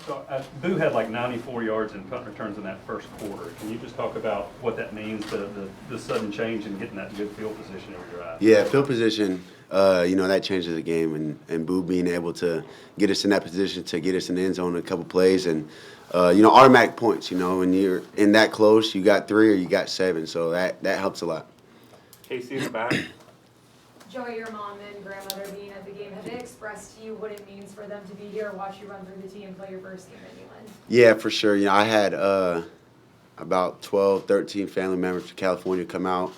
So, Boo had like 94 yards in punt returns in that first quarter. Can you just talk about what that means, the sudden change and getting that good field position over your eyes? Yeah, field position, that changes the game. And Boo being able to get us in that position to get us in the end zone in a couple plays and, automatic points. When you're in that close, you got 3 or you got 7. So that helps a lot. Casey in the back. Joey, your mom and grandmother being at the game, have they expressed to you what it means for them to be here, watch you run through the tee and play your first game at Neyland? Yeah, for sure. I had about 12, 13 family members from California come out,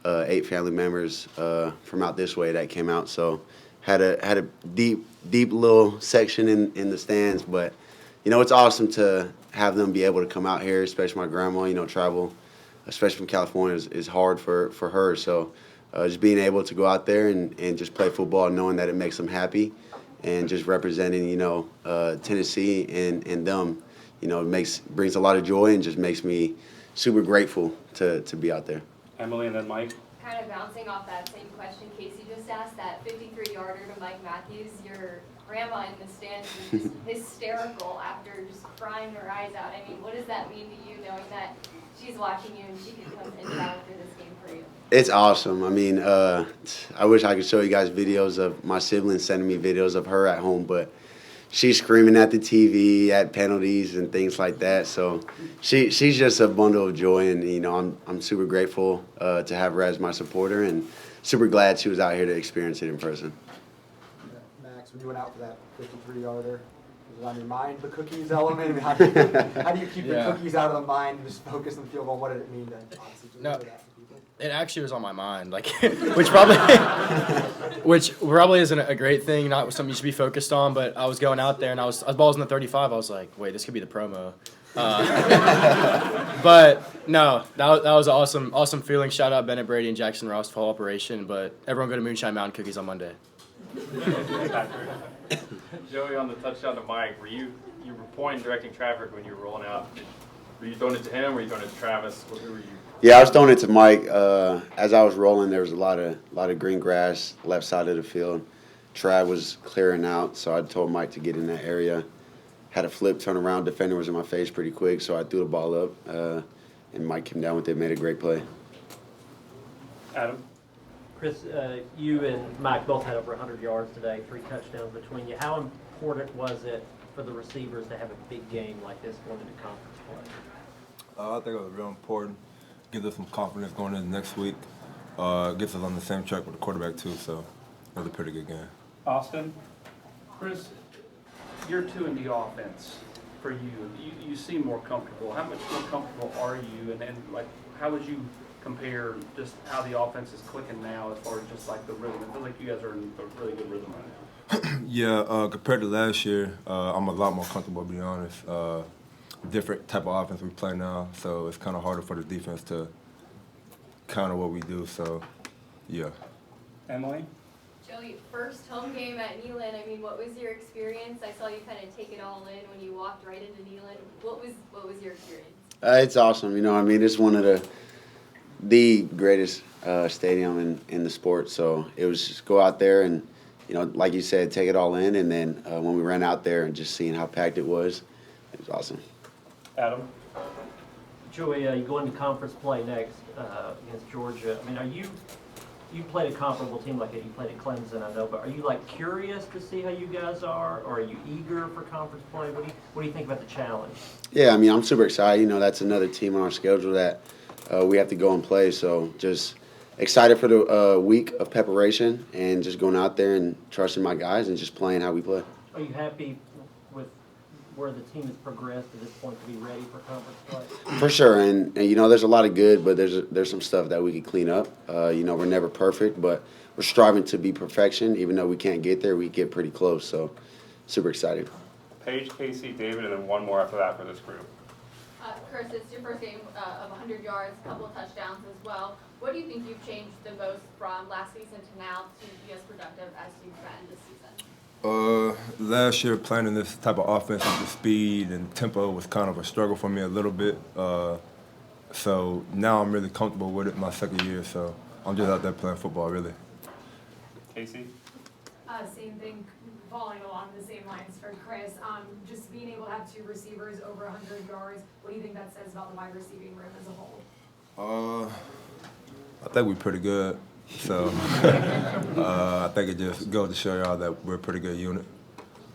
8 family members from out this way that came out. So had a deep little section in the stands. But, it's awesome to have them be able to come out here, especially my grandma. Travel, especially from California, is hard for her. So just being able to go out there and just play football, knowing that it makes them happy, and just representing, Tennessee and them, brings a lot of joy and just makes me super grateful to be out there. Emily and then Mike. Kind of bouncing off that same question Casey just asked, that 53-yarder to Mike Matthews, your grandma in the stands was just hysterical after just crying her eyes out. I mean, what does that mean to you, knowing that she's watching you and she could come into battle for this game for you? It's awesome. I mean, I wish I could show you guys videos of my siblings sending me videos of her at home, but she's screaming at the TV at penalties and things like that. So she's just a bundle of joy, and I'm super grateful to have her as my supporter, and super glad she was out here to experience it in person. Max, when you went out for that 53-yarder, was it on your mind, the cookies element? I mean, how do you keep the cookies out of the mind and just focus on the field goal? What did it mean to honestly deliver that to people? It actually was on my mind, which probably isn't a great thing, not something you should be focused on. But I was going out there and I was balls in the 35. I was like, wait, this could be the promo. But no, that was an awesome feeling. Shout out Bennett Brady and Jackson Ross for the whole operation. But everyone go to Moonshine Mountain Cookies on Monday. Joey, on the touchdown to Mike, you were pointing, directing traffic when you were rolling out. Were you throwing it to him or were you throwing it to Travis? Who were you? Yeah, I was throwing it to Mike. As I was rolling, there was a lot of green grass left side of the field. Trav was clearing out, so I told Mike to get in that area. Had a flip, turn around, defender was in my face pretty quick, so I threw the ball up, and Mike came down with it, made a great play. Adam. Chris, you and Mike both had over 100 yards today, 3 touchdowns between you. How important was it for the receivers to have a big game like this going into conference play? I think it was real important. Gives us some confidence going into next week. Gets us on the same track with the quarterback too, so it was a pretty good game. Austin. Chris, year 2 in the offense for you. You seem more comfortable. How much more comfortable are you? And how would you compare just how the offense is clicking now as far as just like the rhythm? I feel like you guys are in a really good rhythm right now. Yeah, compared to last year, I'm a lot more comfortable, to be honest. Different type of offense we play now, so it's kind of harder for the defense to counter what we do, so yeah. Emily? Joey, first home game at Neyland, I mean, what was your experience? I saw you kind of take it all in when you walked right into Neyland. What was your experience? It's awesome. It's one of the greatest stadium in the sport, so it was just go out there and, like you said, take it all in, and then when we ran out there and just seeing how packed it was awesome. Adam. Joey, you go into conference play next against Georgia. I mean, you played a comparable team like it. You played at Clemson, I know, but are you curious to see how you guys are, or are you eager for conference play? What do you think about the challenge? Yeah, I mean, I'm super excited. That's another team on our schedule that we have to go and play. So just excited for the week of preparation and just going out there and trusting my guys and just playing how we play. Are you happy with where the team has progressed to this point to be ready for conference play? For sure, and there's a lot of good, but there's some stuff that we could clean up. We're never perfect, but we're striving to be perfection. Even though we can't get there, we get pretty close. So, super excited. Paige, Casey, David, and then one more after that for this group. Chris, it's your first game of 100 yards, a couple of touchdowns as well. What do you think you've changed the most from last season to now to be as productive as you've been this season? Last year, playing in this type of offense with the speed and tempo was kind of a struggle for me a little bit. So now I'm really comfortable with it my second year, so I'm just out there playing football, really. Casey? Same thing. following along the same lines for Chris, just being able to have 2 receivers over 100 yards, what do you think that says about the wide receiving room as a whole? I think we're pretty good. So I think it just goes to show y'all that we're a pretty good unit.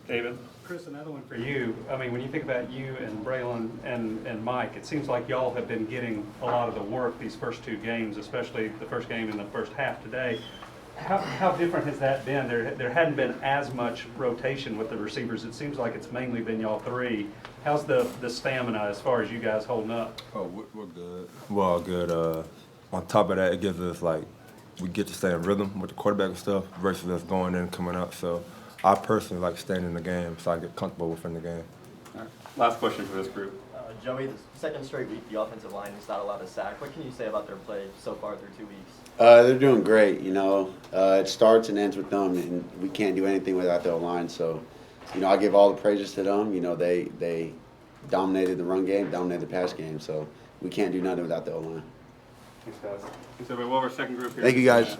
David? Chris, another one for you. I mean, when you think about you and Braylon and Mike, it seems like y'all have been getting a lot of the work these first 2 games, especially the first game in the first half today. How different has that been? There hadn't been as much rotation with the receivers. It seems like it's mainly been y'all 3. How's the stamina as far as you guys holding up? Oh, we're good. We're all good. On top of that, it gives us, like, we get to stay in rhythm with the quarterback and stuff versus us going in and coming out. So I personally like staying in the game so I get comfortable within the game. All right. Last question for this group. Joey, the second straight week, the offensive line has not allowed a sack. What can you say about their play so far through 2 weeks? They're doing great. You know, it starts and ends with them, and we can't do anything without their line. So, you know, I give all the praises to them. You know, they dominated the run game, dominated the pass game. So we can't do nothing without the O-line. Thanks, guys. Thanks, everybody. Well, our second group here. Thank you, guys.